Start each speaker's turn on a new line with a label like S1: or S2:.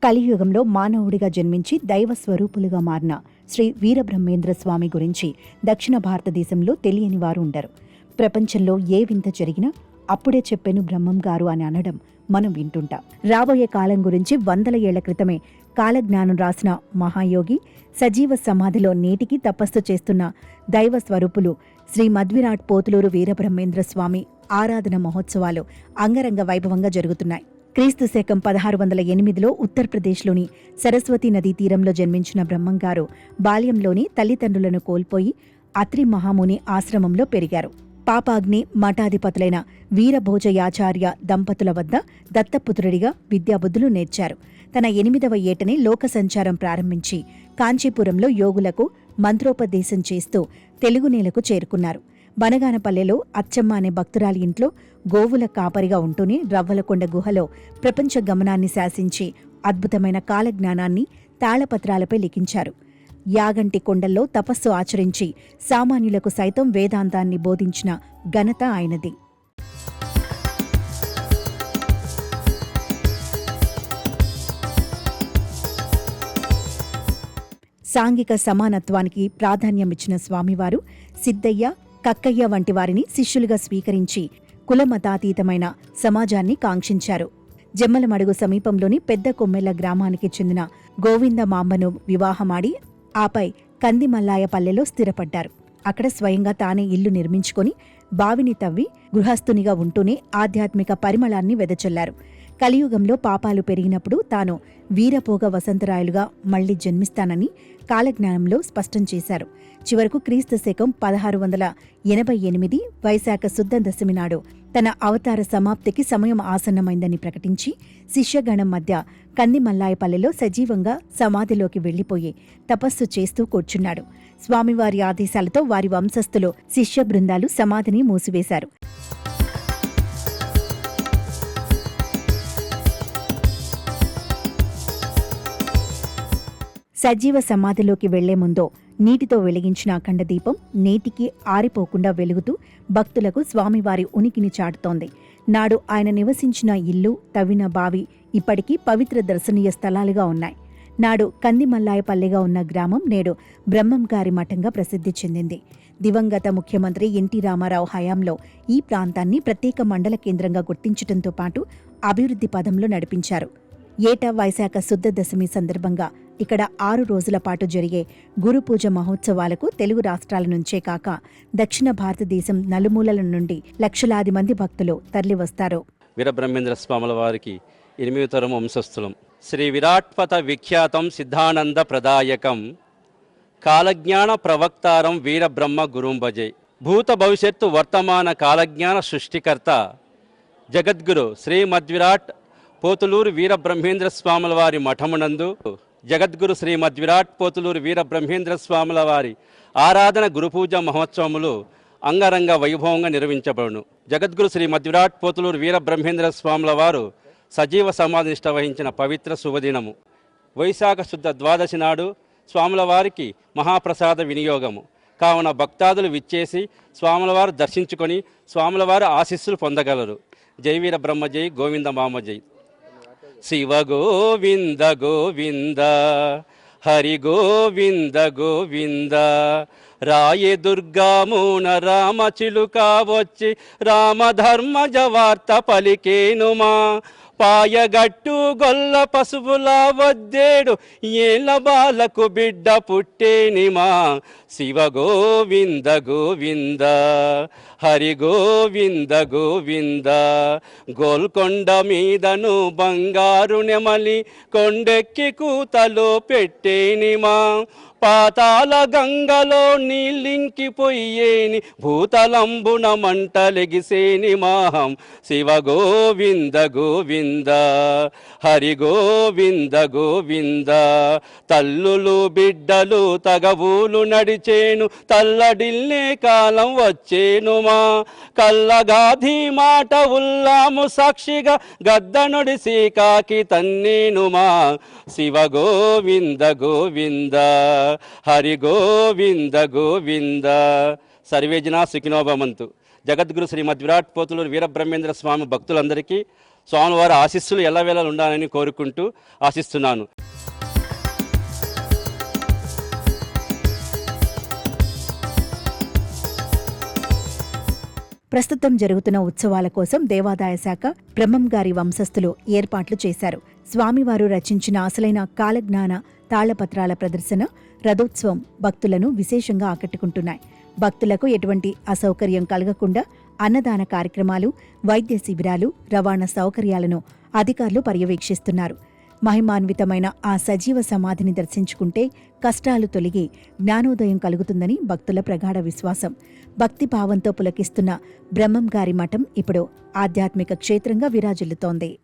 S1: కలియుగంలో మానవుడిగా జన్మించి దైవ స్వరూపులుగా మారిన శ్రీ వీరబ్రహ్మేంద్ర స్వామి గురించి దక్షిణ భారతదేశంలో తెలియని వారు ఉండరు. ప్రపంచంలో ఏ వింత జరిగినా అప్పుడే చెప్పెను బ్రహ్మం గారు అని అనడం మనం వింటుంటాం. రాబోయే కాలం గురించి వందల ఏళ్ల క్రితమే కాలజ్ఞానం రాసిన మహాయోగి సజీవ సమాధిలో నేటికి తపస్సు చేస్తున్న దైవ స్వరూపులు శ్రీ మధ్విరాట్ పోతులూరు వీరబ్రహ్మేంద్ర స్వామి ఆరాధన మహోత్సవాలు అంగరంగ వైభవంగా జరుగుతున్నాయి. క్రీస్తు శకం 1608లో ఉత్తరప్రదేశ్లోని సరస్వతీ నదీ తీరంలో జన్మించిన బ్రహ్మంగారు బాల్యంలోని తల్లిదండ్రులను కోల్పోయి అత్రి మహాముని ఆశ్రమంలో పెరిగారు. పాపాగ్ని మఠాధిపతులైన వీరభోజయాచార్య దంపతుల వద్ద దత్తపుత్రుడిగా విద్యాబుద్ధులు నేర్చారు. తన 8వ ఏటనే లోక సంచారం ప్రారంభించి కాంచీపురంలో యోగులకు మంత్రోపదేశం చేస్తూ తెలుగు నేలకు చేరుకున్నారు. బనగానపల్లెలో అచ్చమ్మ అనే భక్తురాలి ఇంట్లో గోవుల కాపరిగా ఉంటూనే రవ్వలకొండ గుహలో ప్రపంచ గమనాన్ని శాసించి అద్భుతమైన కాలజ్ఞానాన్ని తాళపత్రాలపై లిఖించారు. యాగంటి కొండల్లో తపస్సు ఆచరించి సామాన్యులకు సైతం వేదాంతాన్ని బోధించిన ఘనత ఆయనది. సాంఘిక సమానత్వానికి ప్రాధాన్యమిచ్చిన స్వామివారు సిద్ధయ్య, కక్కయ్య వంటి వారిని శిష్యులుగా స్వీకరించి కులమతాతీతమైన సమాజాన్ని కాంక్షించారు. జమ్మలమడుగు సమీపంలోని పెద్ద కొమ్మెల గ్రామానికి చెందిన గోవిందమాంబను వివాహమాడి ఆపై కందిమల్లాయపల్లెలో స్థిరపడ్డారు. అక్కడ స్వయంగా తానే ఇల్లు నిర్మించుకొని బావిని తవ్వి గృహస్థునిగా ఉంటూనే ఆధ్యాత్మిక పరిమళాన్ని వెదజల్లారు. కలియుగంలో పాపాలు పెరిగినప్పుడు తాను వీరపోగ వసంతరాయలుగా మళ్లీ జన్మిస్తానని కాలజ్ఞానంలో స్పష్టం చేశారు. చివరకు క్రీస్తు శకం 1688 వైశాఖ శుద్ధ దశమి నాడు తన అవతార సమాప్తికి సమయం ఆసన్నమైందని ప్రకటించి శిష్యగణం మధ్య కందిమల్లాయపల్లెలో సజీవంగా సమాధిలోకి వెళ్లిపోయి తపస్సు చేస్తూ కూర్చున్నాడు. స్వామివారి ఆదేశాలతో వారి వంశస్థులు శిష్య బృందాలు సమాధిని మూసివేశారు. సజీవ సమాధిలోకి వెళ్లే ముందో నీటితో వెలిగించిన అఖండ దీపం నేటికి ఆరిపోకుండా వెలుగుతూ భక్తులకు స్వామివారి ఉనికిని చాటుతోంది. నాడు ఆయన నివసించిన ఇల్లు, తవ్విన బావి ఇప్పటికీ పవిత్ర దర్శనీయ స్థలాలుగా ఉన్నాయి. నాడు కందిమల్లాయపల్లెగా ఉన్న గ్రామం నేడు బ్రహ్మంగారి మఠంగా ప్రసిద్ధి చెందింది. దివంగత ముఖ్యమంత్రి ఎన్టీ రామారావు హయాంలో ఈ ప్రాంతాన్ని ప్రత్యేక మండల కేంద్రంగా గుర్తించడంతో పాటు అభివృద్ధి పదంలో నడిపించారు. ఏటా వైశాఖ శుద్ధ దశమి సందర్భంగా ఇక్కడ 6 రోజుల పాటు జరిగే గురుపూజ మహోత్సవాలకు తెలుగు రాష్ట్రాల నుంచే కాక దక్షిణ భారతదేశం నలుమూలల నుండి లక్షలాది మంది భక్తులు తరలివస్తారు.
S2: వీరబ్రహ్మేంద్ర స్వాముల వారికి 8వ తరం వంశస్థులం. శ్రీ విరాట్పత విఖ్యాతం సిద్ధానంద ప్రదాయకం కాలజ్ఞాన ప్రవక్తారం వీరబ్రహ్మ గురుం భజే. భూత భవిష్యత్తు వర్తమాన కాలజ్ఞాన సృష్టికర్త జగద్గురు శ్రీ మధ్విరాట్ పోతులూరు వీరబ్రహ్మేంద్ర స్వాముల వారి మఠమునందు జగద్గురు శ్రీ మధ్విరాట్ పోతులూరు వీరబ్రహ్మేంద్ర స్వాముల వారి ఆరాధన గురుపూజ మహోత్సవములు అంగరంగ వైభవంగా నిర్వహించబడును. జగద్గురు శ్రీ మధ్విరాట్ పోతులూరు వీరబ్రహ్మేంద్ర స్వాముల వారు సజీవ సమాధినిష్ట వహించిన పవిత్ర శుభదినము. వైశాఖ శుద్ధ ద్వాదశి నాడు స్వాముల వారికి మహాప్రసాద వినియోగము కావున భక్తాదులు విచ్చేసి స్వాముల వారు దర్శించుకొని స్వాముల వారు ఆశీస్సులు పొందగలరు. జై వీర బ్రహ్మ జై, గోవింద మామ జై. శివ గోవింద గోవింద, హరి గోవింద గోవింద, రాయే దుర్గామూన రామ చిలుక వచ్చి రామధర్మజ వార్త పలికేనుమా. పాయగట్టు గొల్ల పసుపుల వద్దేడు ఏళ్ళ బాలకు బిడ్డ పుట్టేనిమా. శివ గోవింద గోవింద, హరి గోవింద గోవింద, గోల్కొండ మీదను బంగారు నెమలి కొండెక్కి కూతలో పెట్టేనిమా. పాతాల గంగలో నీళ్ళింకిపోయేని భూతలంబున మంటలెగిసేని మాహం. శివ గోవింద గోవింద, హరి గోవింద గోవింద, తల్లులు బిడ్డలు తగవులు నడిచేను తల్లడిల్లే కాలం వచ్చేనుమా. కల్లగాధి మాట ఉల్లాము సాక్షిగా గద్దనుడిసి కాకి తన్నేనుమా. శివ గోవింద గోవింద, హరి గోవింద గోవింద. సర్వేజన సుఖినో భవంతు. జగద్గురు శ్రీ మధ్విరాట్ పోతులూరు వీరబ్రహ్మేంద్ర స్వామి భక్తులందరికీ స్వామివారి ఆశీస్సులు ఎల్లవేళలు ఉండాలని కోరుకుంటూ ఆశిస్తున్నాను.
S1: ప్రస్తుతం జరుగుతున్న ఉత్సవాల కోసం దేవాదాయ శాఖ బ్రహ్మం గారి వంశస్థులు ఏర్పాట్లు చేశారు. స్వామివారు రచించిన అసలైన కాలజ్ఞాన తాళపత్రాల ప్రదర్శన, రథోత్సవం భక్తులను విశేషంగా ఆకట్టుకుంటున్నాయి. భక్తులకు ఎటువంటి అసౌకర్యం కలగకుండా అన్నదాన కార్యక్రమాలు, వైద్య శిబిరాలు, రవాణా సౌకర్యాలను అధికారులు పర్యవేక్షిస్తున్నారు. మహిమాన్వితమైన ఆ సజీవ సమాధిని దర్శించుకుంటే కష్టాలు తొలగి జ్ఞానోదయం కలుగుతుందని భక్తుల ప్రగాఢ విశ్వాసం. భక్తిభావంతో పులకిస్తున్న బ్రహ్మం గారి మఠం ఇప్పుడు ఆధ్యాత్మిక క్షేత్రంగా విరాజిల్లుతోంది.